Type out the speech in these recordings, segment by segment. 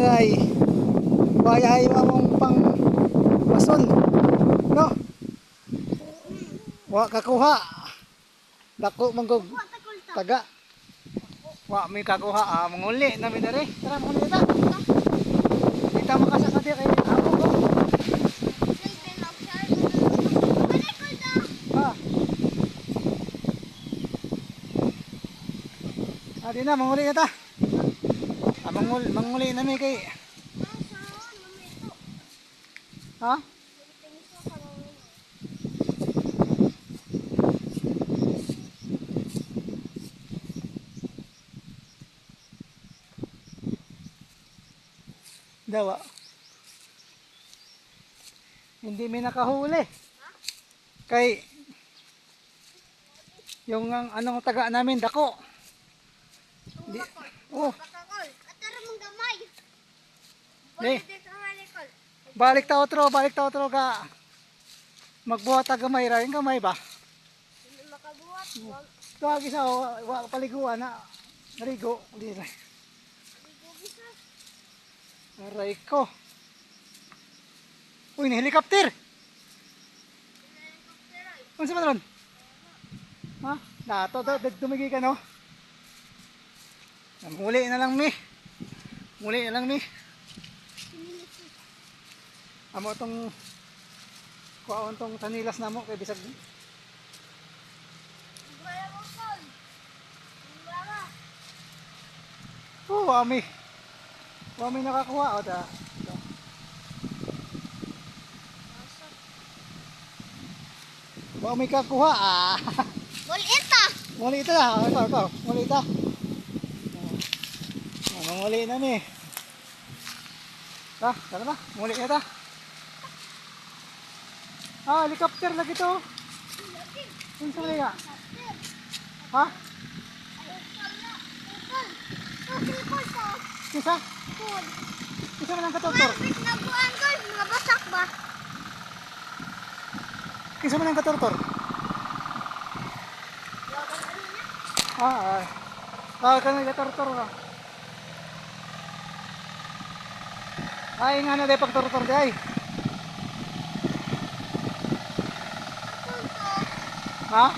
bagay. Wayahay mamong pang mason. No? Wa kakuha. Dako manggog taga. Wa may kakuha. Manguli na mi dere. Tara manguli ta. Kita makasaka di kay ako ko. Di na manguli na ta. Manguli na mi kay. Ha? Dawa. Hindi may nakahuli. Kay yung anong taga namin dako. Di, oh. Balik ta otro ka. Magbuhat ta gamay ra, yung gamay ba? Hindi makabuhat. Tuwag isa wa paliguan na. Narigo, di ra. Aray ko. Uy, na helicopter. Ano sa man? Ha? Dato, dumigi ka no? Muli na lang mi. Amo tong kuwaon tong tanilas namo kay bisag. Oh, wami nakakuha o ta. Wami kakuha Muli ito na. Ito. Muli ito. Muli na ni. Tara na. Muli na ta. Helicopter lagi to. Ano sa mga? Ha? Kisa? Kisa man ang katutor? Mga basak ba? Kisa man ang katutor? Kan katutor ka. Ay nga na day pagtutor day. Ha?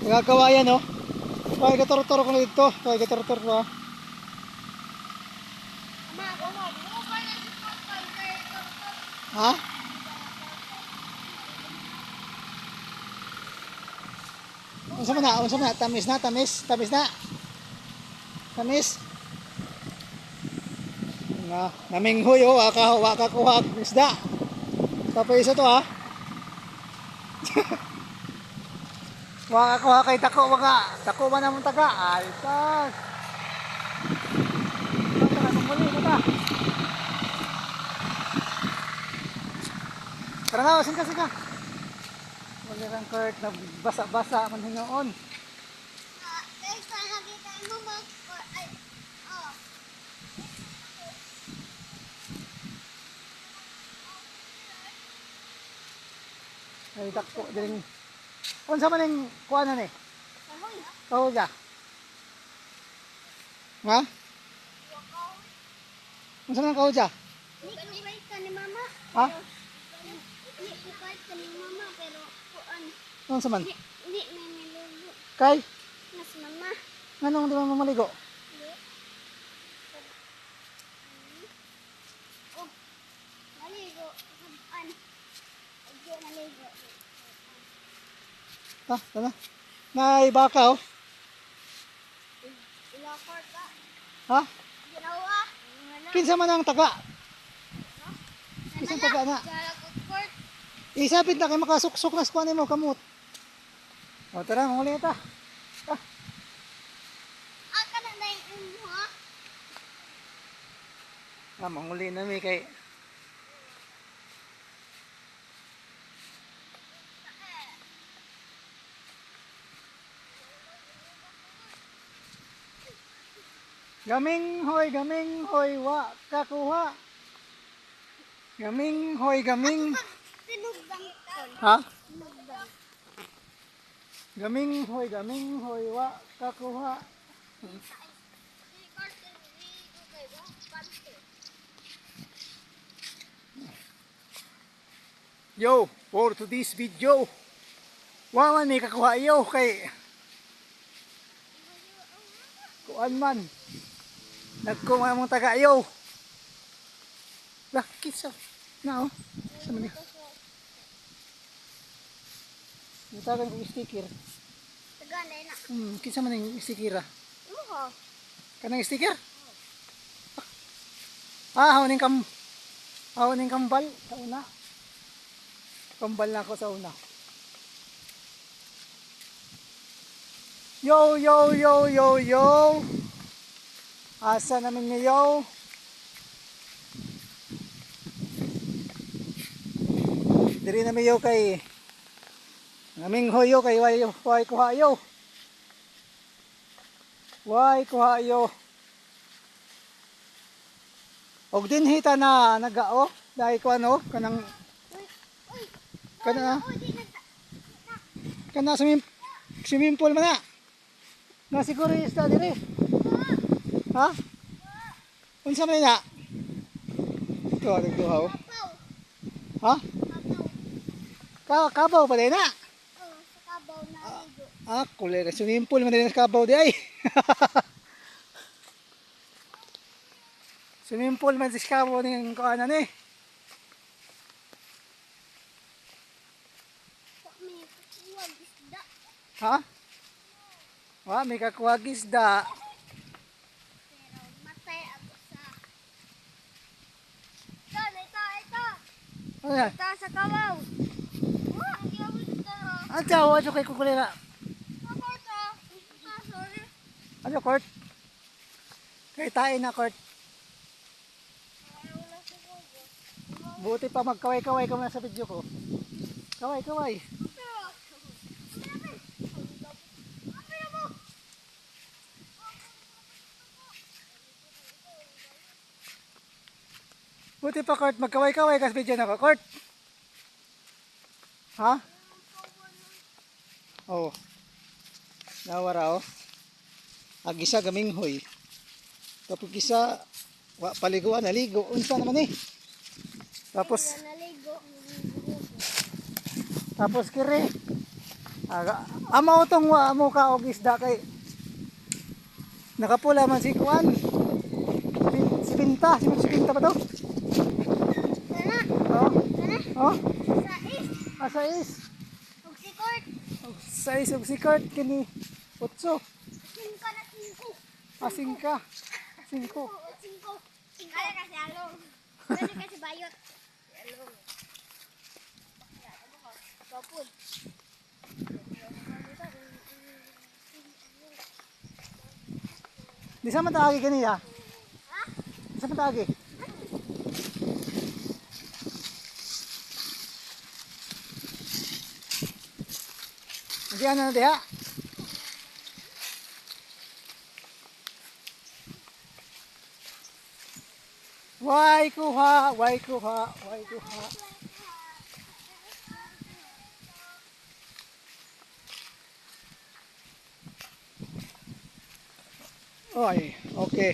Nagagawa yan, no? Kaya gator-toro ko na dito. Kaya gator-toro ko, ha? Ha? Unsa man na? Tamis na. Naminghoy, oh. Waka kuha isda. Tapos isa to, ha? Waka kuha kay dako man namon taga. Ay, tas. Tara, muli na ta. Tara na, singka. Wala kang Kurt na basa-basa man hingoon. Ay, dako din. Unsa man ning kuanan ni? Kahoy ka. Ha? Unsa man kahoy ka? Ni ka ni mama. Ha? Ni ka ni mama pero kuan. Unsa man? Ni niligo. Kay? Nas mama. Nganong di man mamaligo? Oh. Naligo. Kuan. Agyo naligo. Tama. May baka, oh. Ilakor ka. Ha? Ginawa. Kinsa man ang taga? Kinsa taga na? Court. Isapit na kay makasuksok na skuan mo kamot. O tara, muli ta. Aka na na yung ha? Manguli na mi kay Gaming hoy, wa kakuha. Gaming hoy, gaming. Tinugdang tol. Ha? Tinugdang. Gaming hoy, wa kakuha. Yo, for today's video. Wa man may kakuha yo kay kuan man. Nagkuha mong taga yo. Lah, kisa. Na oh. Sa man. Nitagan ko sticker. Tagana na. Kisa man yung sticker. Oo. Kanang sticker? Ah, hawaning kambal sa una. Kambal na ako sa una. Yo, yo, yo, yo, yo. Asa namin niya, yo. Diri namin yo kay naming hoyo kay way kuha yo. Way kuha yo. Og din hita na nagao dahil ko ano kanang kana kana swimming pool man na. Na siguro yung isda dire. Ha? Unsa man na? Ito nagduhaw. Ha? Kabaw pa din na. Oo, sa kabaw na ligo. Ah, kulay swimming pool man din sa kabaw di ay. Swimming pool man sa kabaw ning kuanan eh. May kuwag isda. Ha? Wa may kakuwag isda. Pero matay ako sa... Ito. Ano yan? Ito sa kabaw. Ang gawin ito. Ang tsawa kay kukulira. Ako ito. Sorry. Ano court? Kay tayo na court. Wala sa kubo. Buti pa magkaway-kaway ka muna sa video ko. Kaway-kaway. Buti pa court, magkaway-kaway ka sa video na ko. Court. Ha? Oh. Nawara oh. Agisa gaminghoy. Tapos isa wa paliguan naligo. Unsa naman eh. Tapos tapos kire. Amo tong wa mo ka og isda kay nakapula man si kuan. Si Pinta ba to? Tara. Oh. Oh. Sa is. Asa is. Huwag si Kurt. Size og si Kurt kini 8. Asin ka na 5. Asing ka. 5. 5. Kaya kasi along. Kaya kasi bayot. Along. Kapod. Di sa man taagi kaniya. Ha? Di sa man taagi. Diyan na diha. Why kuha. Oy, okay.